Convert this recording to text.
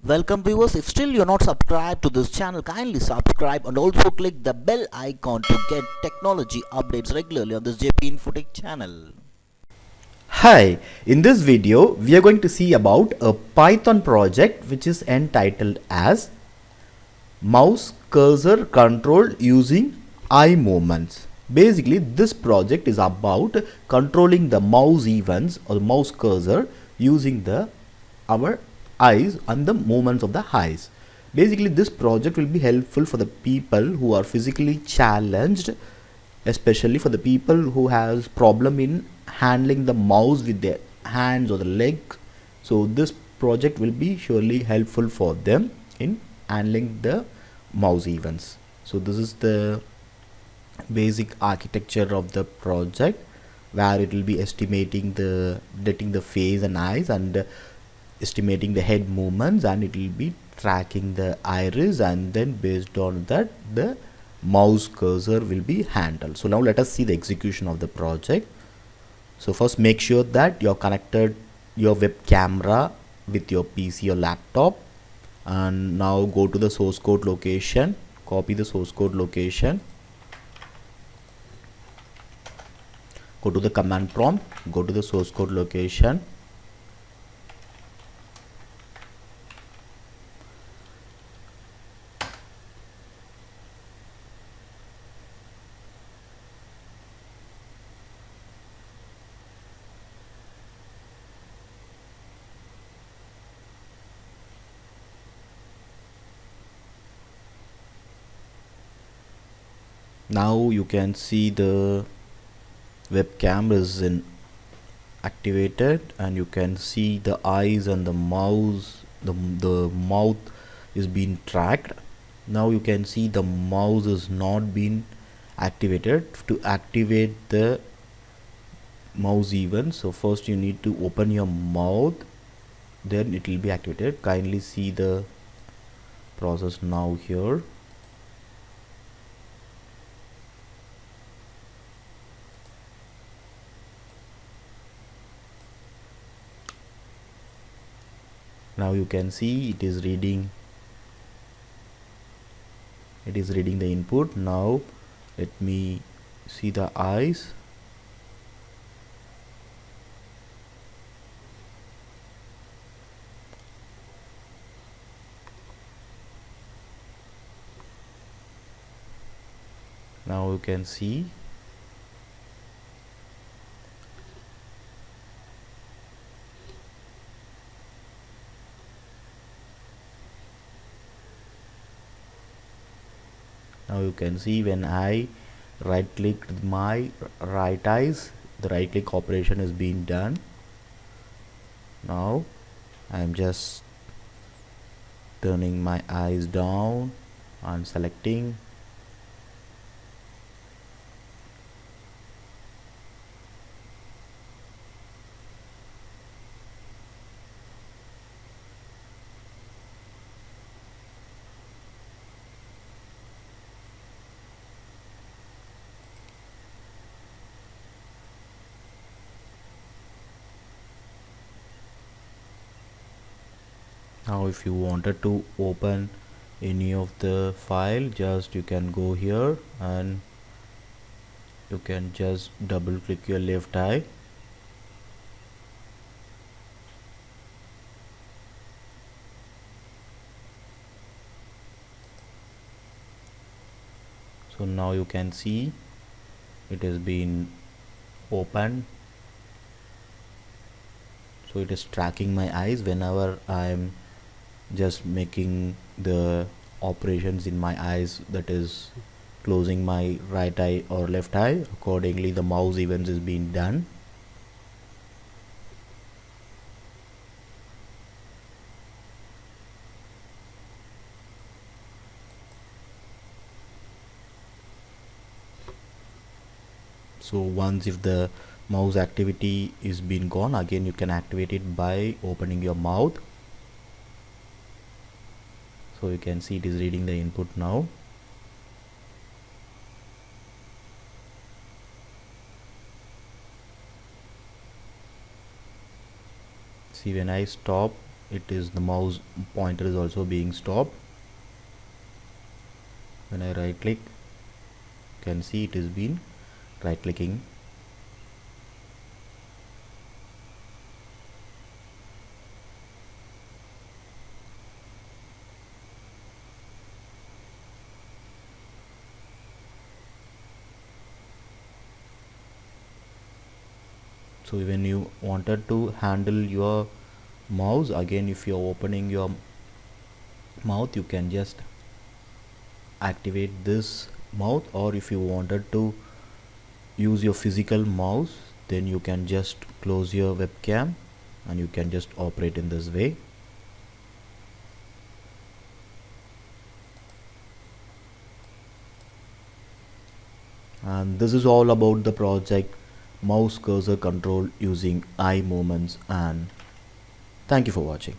Welcome viewers, if still you're not subscribed to this channel, kindly subscribe and also click the bell icon to get technology updates regularly on this JP Infotech channel. Hi, in this video we are going to see about a Python project which is entitled as mouse cursor control using eye movements. Basically this project is about controlling the mouse events or the mouse cursor using our eyes and the movements of the eyes. Basically this project will be helpful for the people who are physically challenged, especially for the people who has problem in handling the mouse with their hands or the legs. So this project will be surely helpful for them in handling the mouse events. So this is the basic architecture of the project, where it will be estimating the detecting the face and eyes and estimating the head movements, and it will be tracking the iris, and then based on that the mouse cursor will be handled. So now let us see the execution of the project. So first make sure that you're connected your web camera with your PC or laptop, and now go to the source code location, copy the source code location, go to the command prompt, go to the source code location, now you can see the webcam is in activated, and you can see the eyes and the mouse, the mouth is being tracked. Now you can see the mouse is not been activated. To activate the mouse event, so first you need to open your mouth, then it will be activated. Kindly see the process now here. Now you can see it is reading the input. Now let me see the eyes. Now you can see when I right click my right eyes, the right click operation is being done. Now I am just turning my eyes down and selecting. Now if you wanted to open any of the file, just you can go here and you can just double click your left eye. So now you can see it has been opened. So it is tracking my eyes whenever I am just making the operations in my eyes, that is closing my right eye or left eye. Accordingly the mouse events is being done. So once if the mouse activity is been gone, again you can activate it by opening your mouth. So you can see it is reading the input now. See, when I stop it is the mouse pointer is also being stopped. When I right click, you can see it is been right clicking. So when you wanted to handle your mouse again, if you're opening your mouth, you can just activate this mouth, or if you wanted to use your physical mouse, then you can just close your webcam and you can just operate in this way. And this is all about the project mouse cursor control using eye movements, and thank you for watching.